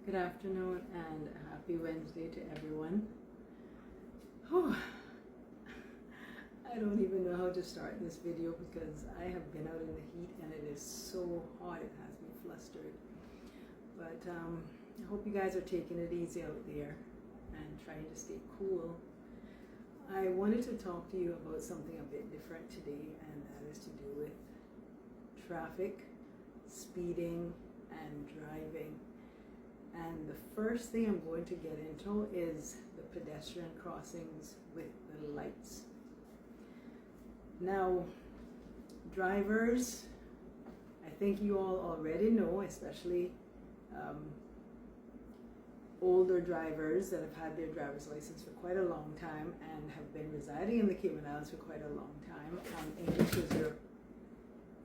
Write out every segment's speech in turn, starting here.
Good afternoon and happy Wednesday to everyone. Whew. I don't even know how to start this video because I have been out in the heat and it is so hot, it has me flustered. But I hope you guys are taking it easy out there and trying to stay cool. I wanted to talk to you about something a bit different today, and that is to do with traffic, speeding, and driving. And the first thing I'm going to get into is the pedestrian crossings with the lights. Now, drivers, I think you all already know, especially older drivers that have had their driver's license for quite a long time and have been residing in the Cayman Islands for quite a long time. English is your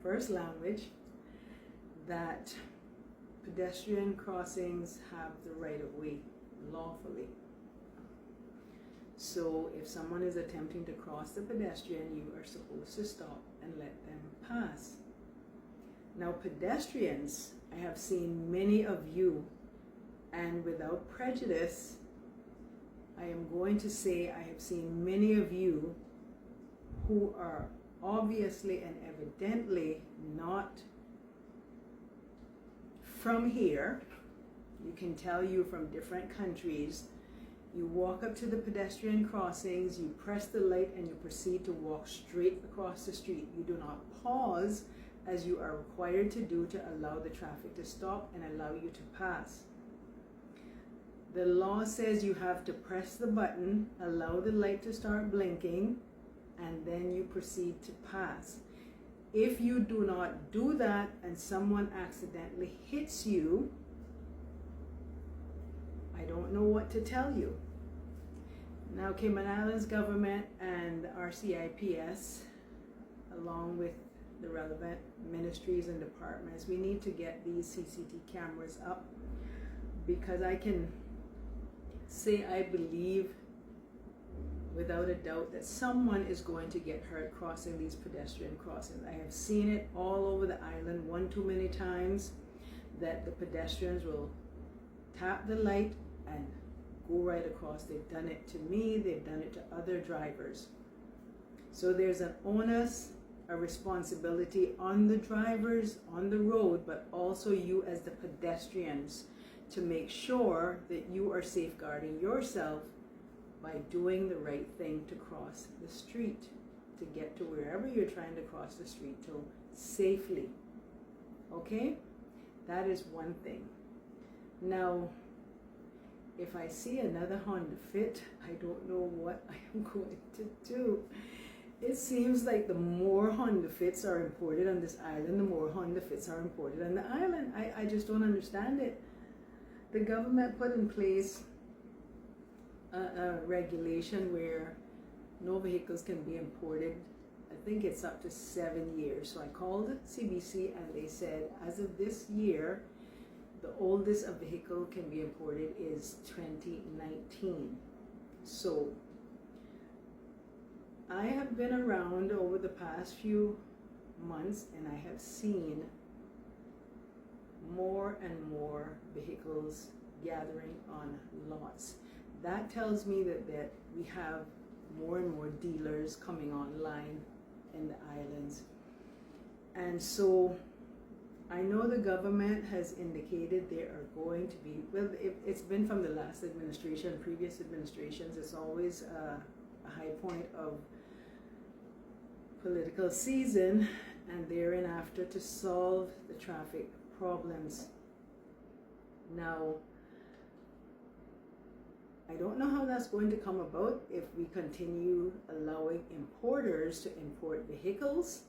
first language, that pedestrian crossings have the right of way lawfully. So if someone is attempting to cross the pedestrian, you are supposed to stop and let them pass. Now, pedestrians, I have seen many of you, and without prejudice, I am going to say I have seen many of you who are obviously and evidently not from here. You can tell you from different countries. You walk up to the pedestrian crossings, you press the light, and you proceed to walk straight across the street. You do not pause as you are required to do to allow the traffic to stop and allow you to pass. The law says you have to press the button, allow the light to start blinking, and then you proceed to pass. If you do not do that and someone accidentally hits you, I don't know what to tell you. Now, Cayman Islands government and RCIPS, along with the relevant ministries and departments, we need to get these CCTV cameras up, because I can say I believe without a doubt that someone is going to get hurt crossing these pedestrian crossings. I have seen it all over the island one too many times, that the pedestrians will tap the light and go right across. They've done it to me, they've done it to other drivers. So there's an onus, a responsibility on the drivers on the road, but also you as the pedestrians, to make sure that you are safeguarding yourself by doing the right thing to cross the street, to get to wherever you're trying to cross the street to safely. Okay? That is one thing. Now, if I see another Honda Fit, I don't know what I am going to do. It seems like the more Honda Fits are imported on this island, the more Honda Fits are imported on the island. I just don't understand it. The government put in place a regulation where no vehicles can be imported. I think it's up to 7 years. So I called CBC and they said as of this year, the oldest a vehicle can be imported is 2019. So I have been around over the past few months and I have seen more and more vehicles gathering on lots. That tells me that we have more and more dealers coming online in the islands. And so I know the government has indicated there are going to be, well, it's been from the last administration, previous administrations, it's always a high point of political season, and thereafter to solve the traffic problems. Now, I don't know how that's going to come about if we continue allowing importers to import vehicles.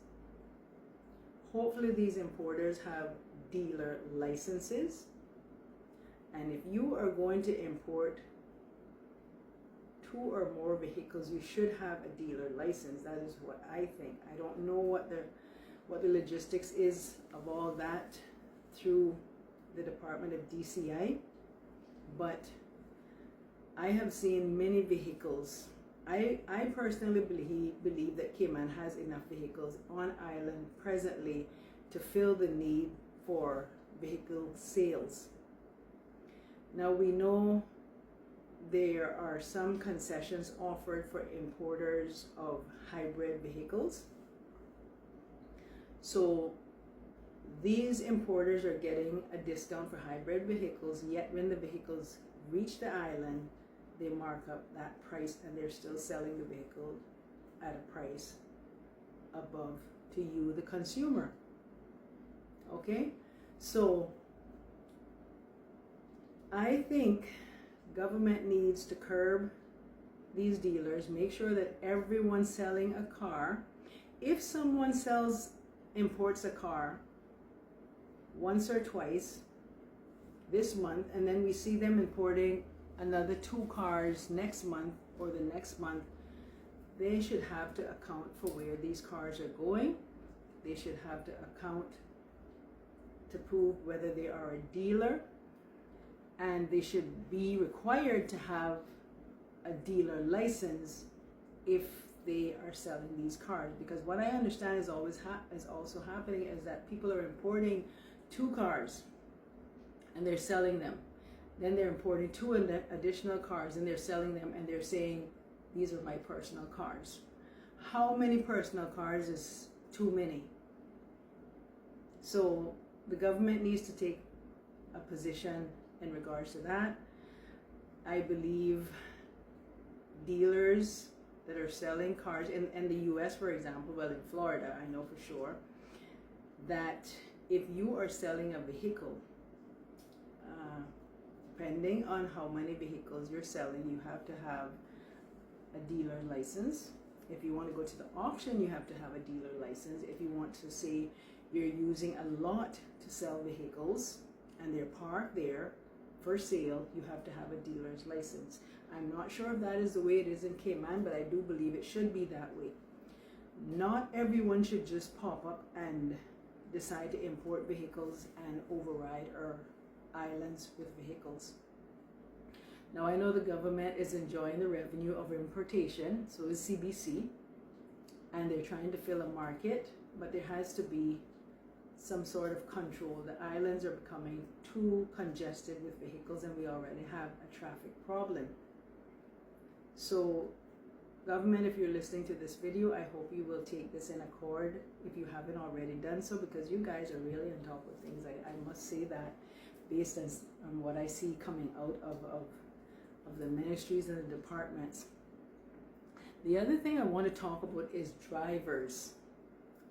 Hopefully these importers have dealer licenses. And if you are going to import 2 or more vehicles, you should have a dealer license. That is what I think. I don't know what the logistics is of all that through the Department of DCI, but I have seen many vehicles. I personally believe that Cayman has enough vehicles on island presently to fill the need for vehicle sales. Now we know there are some concessions offered for importers of hybrid vehicles. So these importers are getting a discount for hybrid vehicles, yet when the vehicles reach the island, they mark up that price and they're still selling the vehicle at a price above to you, the consumer. Okay? So I think government needs to curb these dealers, make sure that everyone selling a car, if someone imports a car once or twice this month, and then we see them importing another 2 cars next month or the next month, they should have to account for where these cars are going. They should have to account to prove whether they are a dealer, and they should be required to have a dealer license if they are selling these cars. Because what I understand is also happening is that people are importing 2 cars and they're selling them. Then they're importing 2 additional cars and they're selling them, and they're saying, these are my personal cars. How many personal cars is too many? So the government needs to take a position in regards to that. I believe dealers that are selling cars in the US, for example, well, in Florida, I know for sure, that if you are selling a vehicle, depending on how many vehicles you're selling, you have to have a dealer license. If you want to go to the auction, you have to have a dealer license. If you want to say you're using a lot to sell vehicles and they're parked there for sale, you have to have a dealer's license. I'm not sure if that is the way it is in Cayman, but I do believe it should be that way. Not everyone should just pop up and decide to import vehicles and override our islands with vehicles. Now I know the government is enjoying the revenue of importation, so is CBC, and they're trying to fill a market, but there has to be some sort of control. The islands are becoming too congested with vehicles, and we already have a traffic problem. So government, if you're listening to this video, I hope you will take this in accord if you haven't already done so, because you guys are really on top of things. I must say that based on what I see coming out of the ministries and the departments. The other thing I want to talk about is drivers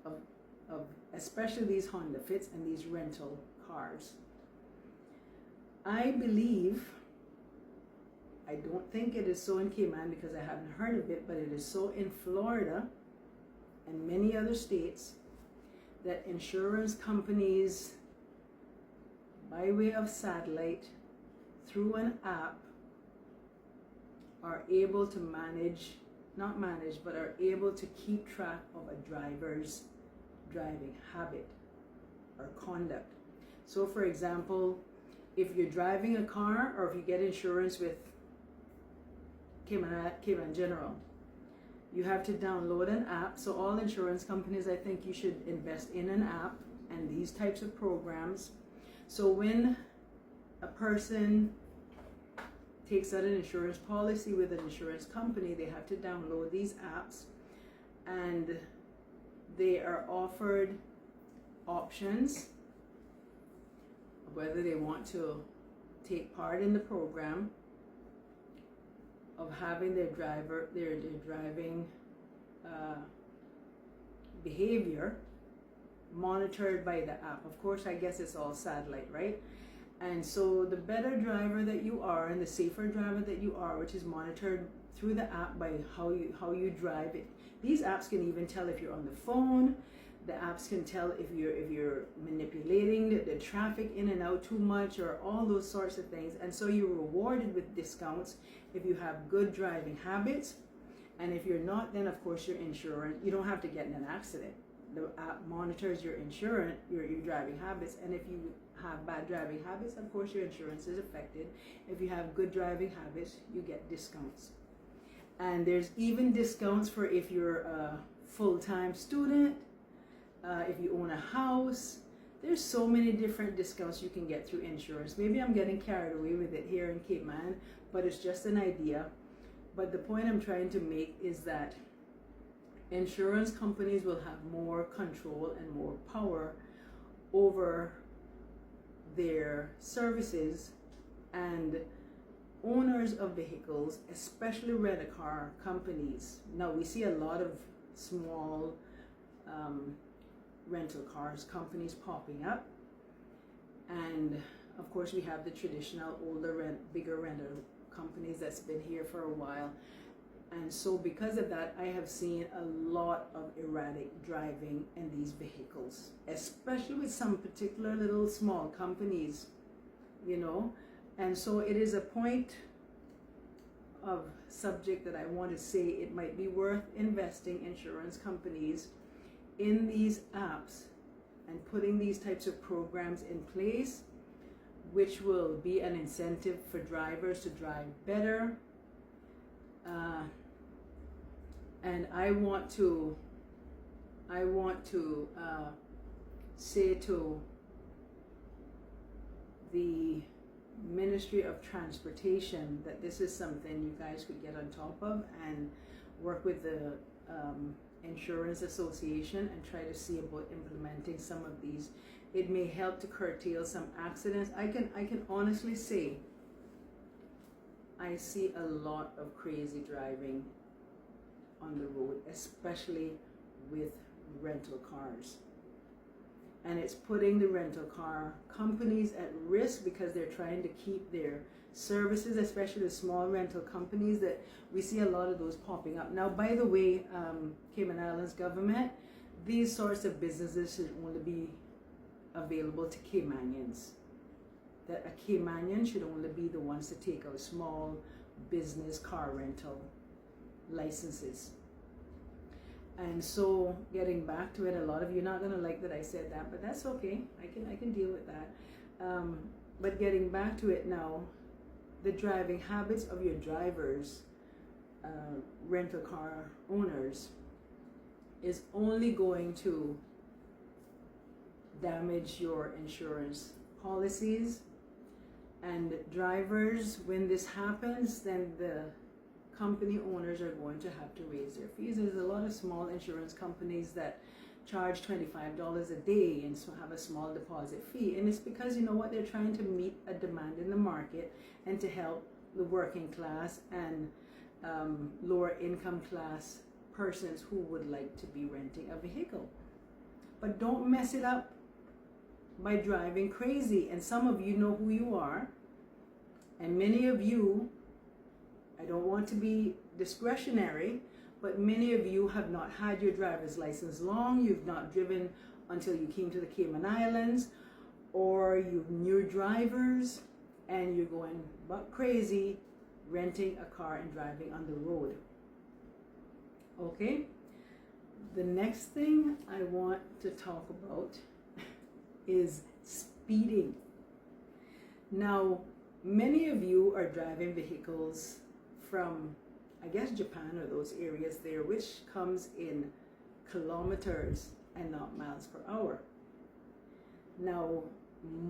of especially these Honda Fits and these rental cars. I believe, I don't think it is so in Cayman because I haven't heard of it, but it is so in Florida and many other states, that insurance companies, by way of satellite, through an app, are able to are able to keep track of a driver's driving habit or conduct. So for example, if you're driving a car, or if you get insurance with Cayman General, you have to download an app. So all insurance companies, I think you should invest in an app and these types of programs. So when a person takes out an insurance policy with an insurance company, they have to download these apps, and they are offered options of whether they want to take part in the program of having their driving behavior monitored by the app. Of course, I guess it's all satellite, right? And so the better driver that you are and the safer driver that you are, which is monitored through the app by how you drive it. These apps can even tell if you're on the phone. The apps can tell if you're manipulating the traffic in and out too much, or all those sorts of things. And so you're rewarded with discounts if you have good driving habits. And if you're not, then of course your insurance, you don't have to get in an accident. The app monitors your insurance, your driving habits, and if you have bad driving habits, of course your insurance is affected. If you have good driving habits, you get discounts. And there's even discounts for if you're a full-time student, if you own a house. There's so many different discounts you can get through insurance. Maybe I'm getting carried away with it here in Cayman, but it's just an idea. But the point I'm trying to make is that insurance companies will have more control and more power over their services, and owners of vehicles, especially rent-a-car companies. Now we see a lot of small rental cars companies popping up, and of course we have the traditional older bigger rental companies that's been here for a while. And so because of that, I have seen a lot of erratic driving in these vehicles, especially with some particular little small companies, you know. And so it is a point of subject that I want to say it might be worth investing insurance companies in these apps and putting these types of programs in place, which will be an incentive for drivers to drive better. And I want to say to the Ministry of Transportation that this is something you guys could get on top of and work with the Insurance Association and try to see about implementing some of these. It may help to curtail some accidents. I can honestly say I see a lot of crazy driving on the road, especially with rental cars. And it's putting the rental car companies at risk because they're trying to keep their services, especially the small rental companies, that we see a lot of those popping up. Now, by the way, Cayman Islands government, these sorts of businesses should only be available to Caymanians. That a Caymanian should only be the ones to take out small business car rental licenses. And so getting back to it, a lot of you are not going to like that I said that, but that's okay. I can deal with that. But getting back to it now, the driving habits of your drivers, rental car owners, is only going to damage your insurance policies. And drivers, when this happens, then the company owners are going to have to raise their fees. There's a lot of small insurance companies that charge $25 a day and so have a small deposit fee. And it's because, you know what, they're trying to meet a demand in the market and to help the working class and lower income class persons who would like to be renting a vehicle. But don't mess it up by driving crazy. And some of you know who you are, and many of you, I don't want to be discretionary, but many of you have not had your driver's license long. You've not driven until you came to the Cayman Islands, or you're new drivers and you're going buck crazy renting a car and driving on the road. Okay? The next thing I want to talk about is speeding. Now, many of you are driving vehicles from, I guess, Japan or those areas there, which comes in kilometers and not miles per hour. Now,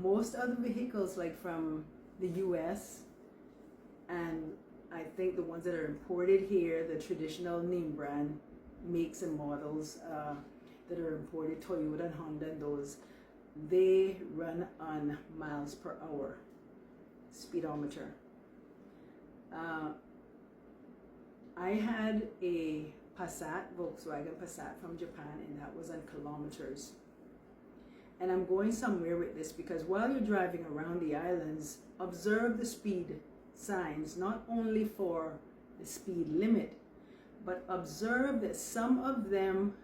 most other vehicles, like from the US, and I think the ones that are imported here, the traditional name brand makes and models that are imported, Toyota and Honda and those, they run on miles per hour speedometer. I had a Volkswagen Passat from Japan, and that was on kilometers. And I'm going somewhere with this because while you're driving around the islands, observe the speed signs, not only for the speed limit, but observe that some of them,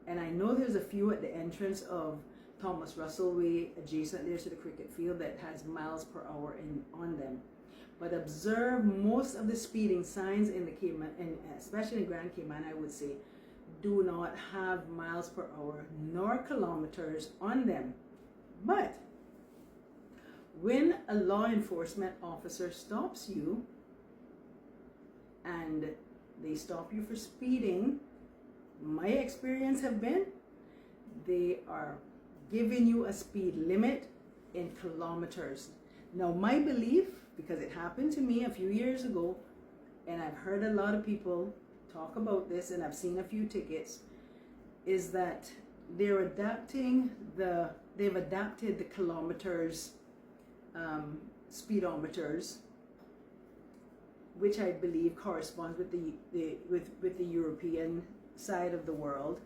and I know there's a few at the entrance of Thomas Russell Way, adjacent there to the cricket field, that has miles per hour on them. But observe most of the speeding signs in the Cayman, and especially in Grand Cayman, I would say, do not have miles per hour nor kilometers on them. But when a law enforcement officer stops you and they stop you for speeding, my experience have been they are giving you a speed limit in kilometers. Now, my belief, because it happened to me a few years ago, and I've heard a lot of people talk about this, and I've seen a few tickets, is that they've adapted the kilometers, speedometers, which I believe corresponds with the European side of the world.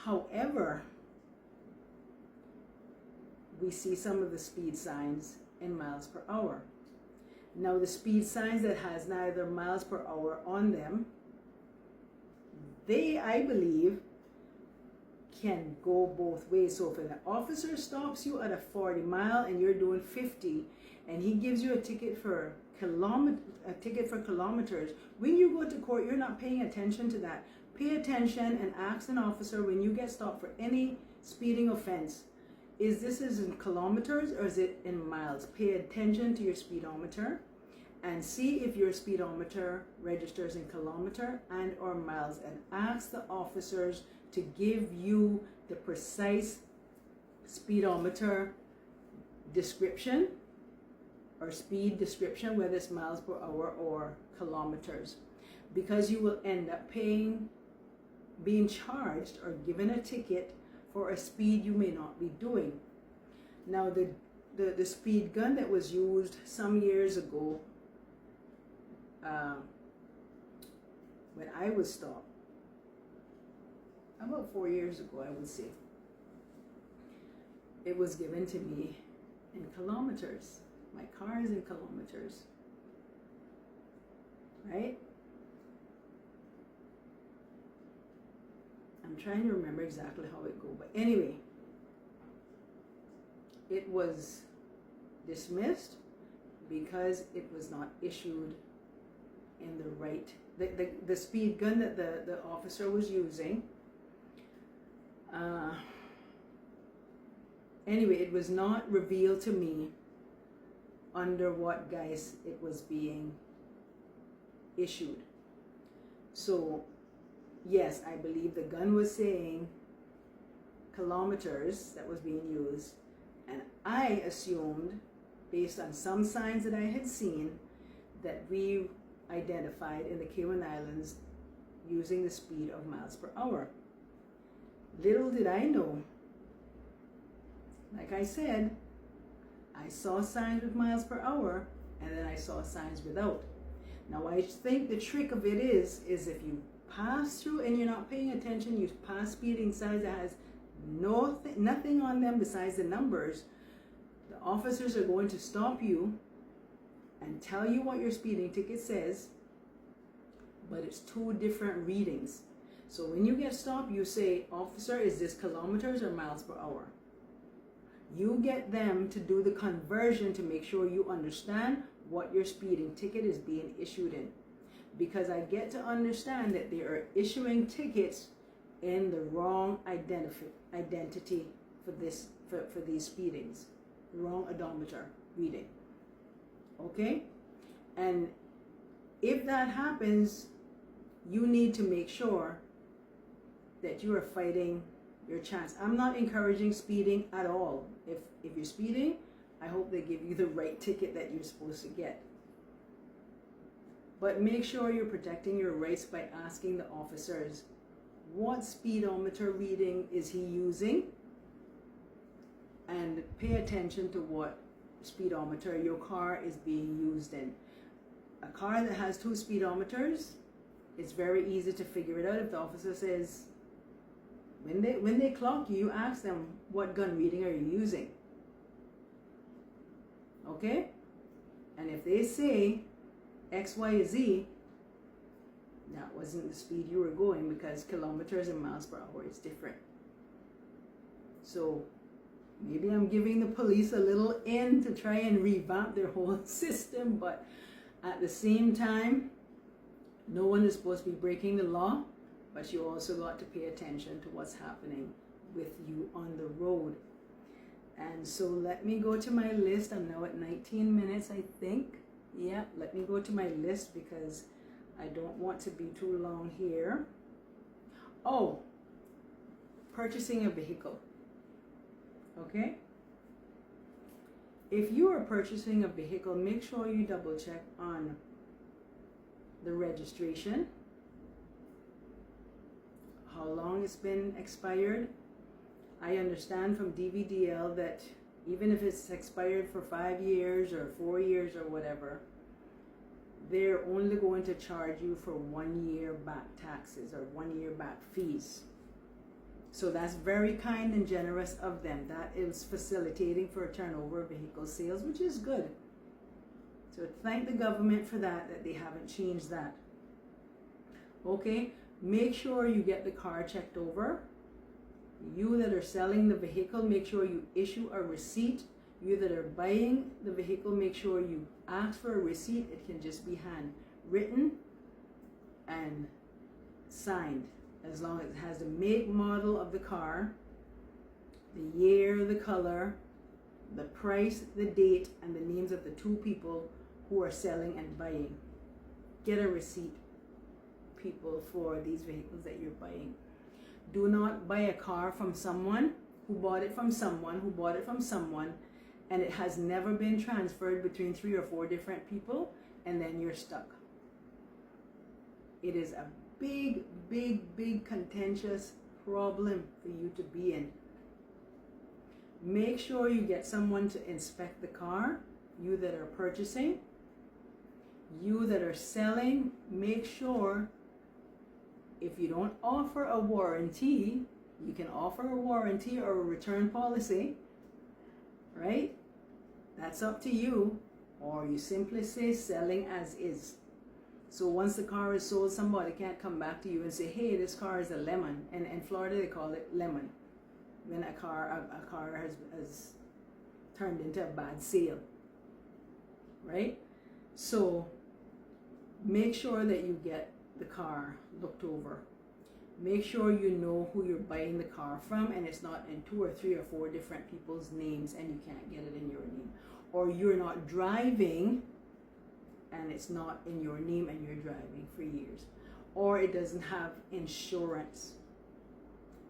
However, we see some of the speed signs in miles per hour. Now, the speed signs that has neither miles per hour on them, they, I believe, can go both ways. So if an officer stops you at a 40 mile and you're doing 50, and he gives you a ticket for kilometers, when you go to court, you're not paying attention to that. Pay attention and ask an officer when you get stopped for any speeding offense, is this in kilometers or is it in miles? Pay attention to your speedometer and see if your speedometer registers in kilometer and or miles, and ask the officers to give you the precise speedometer description or speed description, whether it's miles per hour or kilometers, because you will end up being charged or given a ticket for a speed you may not be doing. Now, the speed gun that was used some years ago, when I was stopped, about 4 years ago, I would say, it was given to me in kilometers. My car is in kilometers, right? I'm trying to remember exactly how it goes, but anyway, it was dismissed because it was not issued in the right, the speed gun that the officer was using. Anyway, it was not revealed to me under what guise it was being issued. So yes, I believe the gun was saying kilometers that was being used, and I assumed, based on some signs that I had seen, that we identified in the Cayman Islands using the speed of miles per hour. Little did I know, like I said, I saw signs with miles per hour, and then I saw signs without. Now, I think the trick of it is if you pass through and you're not paying attention, you pass speeding signs that has nothing on them besides the numbers, the officers are going to stop you and tell you what your speeding ticket says, but it's two different readings. So when you get stopped, you say, officer, is this kilometers or miles per hour? You get them to do the conversion to make sure you understand what your speeding ticket is being issued in. Because I get to understand that they are issuing tickets in the wrong identity for these speedings, the wrong odometer reading. Okay? And if that happens, you need to make sure that you are fighting your chance. I'm not encouraging speeding at all. If you're speeding, I hope they give you the right ticket that you're supposed to get. But make sure you're protecting your rights by asking the officers, what speedometer reading is he using? And pay attention to what speedometer your car is being used in. A car that has two speedometers, it's very easy to figure it out. If the officer says, when they clock you, you ask them, what gun reading are you using? Okay? And if they say X, Y, Z, that wasn't the speed you were going, because kilometers and miles per hour is different. So maybe I'm giving the police a little in to try and revamp their whole system, but at the same time, no one is supposed to be breaking the law, but you also got to pay attention to what's happening with you on the road. And so let me go to my list. I'm now at 19 minutes, I think. Yeah, let me go to my list because I don't want to be too long here. Oh, purchasing a vehicle. Okay? If you are purchasing a vehicle, make sure you double check on the registration, how long it's been expired. I understand from DVDL that even if it's expired for 5 years or 4 years or whatever, they're only going to charge you for 1 year back taxes or 1 year back fees. So that's very kind and generous of them. That is facilitating for turnover vehicle sales, which is good. So thank the government for that they haven't changed that. Okay, make sure you get the car checked over. You that are selling the vehicle, make sure you issue a receipt. You that are buying the vehicle, make sure you ask for a receipt. It can just be handwritten and signed, as long as it has the make, model of the car, the year, the color, the price, the date, and the names of the two people who are selling and buying. Get a receipt, people, for these vehicles that you're buying. Do not buy a car from someone who bought it from someone who bought it from someone, and it has never been transferred between 3 or 4 different people, and then you're stuck. It is a big, big, big contentious problem for you to be in. Make sure you get someone to inspect the car. You that are purchasing, you that are selling, make sure if you don't offer a warranty, you can offer a warranty or a return policy, right? That's up to you. Or you simply say selling as is. So once the car is sold, somebody can't come back to you and say, hey, this car is a lemon. And in Florida, they call it lemon. When a car has turned into a bad sale, right? So make sure that you get the car looked over. Make sure you know who you're buying the car from, and it's not in 2 or 3 or 4 different people's names and you can't get it in your name. Or you're not driving and it's not in your name and you're driving for years. Or it doesn't have insurance.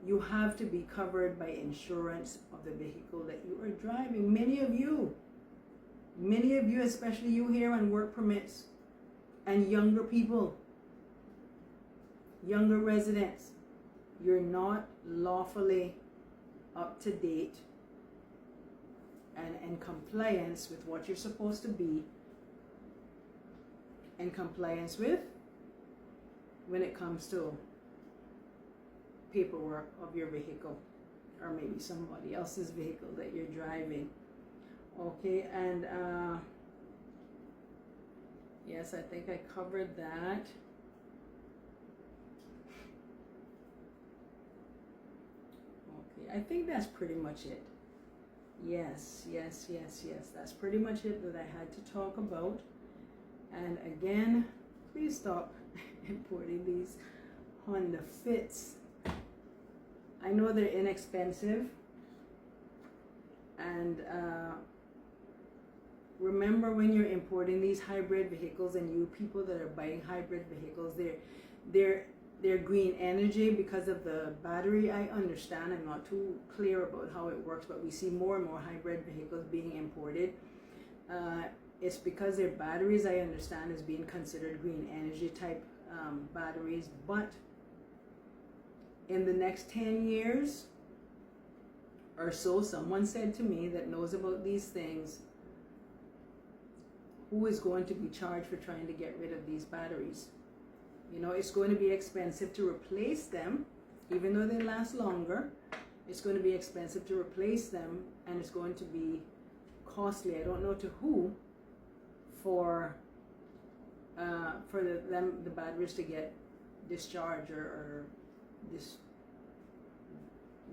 You have to be covered by insurance of the vehicle that you are driving. Many of you, especially you here on work permits, and younger people, younger residents, you're not lawfully up to date and in compliance with what you're supposed to be in compliance with when it comes to paperwork of your vehicle, or maybe somebody else's vehicle that you're driving. Okay, and yes, I think I covered that. Okay, I think that's pretty much it. Yes, that's pretty much it that I had to talk about. And again, please stop importing these Honda Fits. I know they're inexpensive, and remember, when you're importing these hybrid vehicles, and you people that are buying hybrid vehicles, they're green energy because of the battery. I understand, I'm not too clear about how it works, but we see more and more hybrid vehicles being imported. It's because their batteries, I understand, is being considered green energy type batteries, but in the next 10 years or so, someone said to me that knows about these things, who is going to be charged for trying to get rid of these batteries? You know, it's going to be expensive to replace them, even though they last longer. It's going to be expensive to replace them, and it's going to be costly. I don't know to who, for the batteries to get discharged or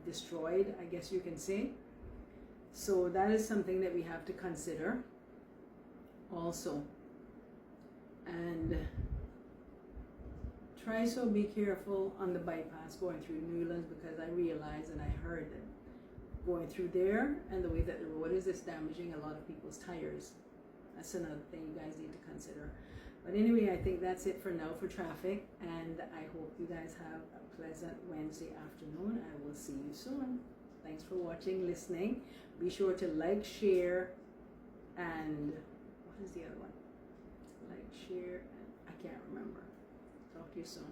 destroyed, I guess you can say. So that is something that we have to consider also. And try so be careful on the bypass going through Newlands, because I realized and I heard that going through there and the way that the road is damaging a lot of people's tires. That's another thing you guys need to consider. But anyway, I think that's it for now for traffic, and I hope you guys have a pleasant Wednesday afternoon. I will see you soon. Thanks for watching, listening. Be sure to like, share, and what is the other one? Like, share, and I can't remember. Talk to you soon.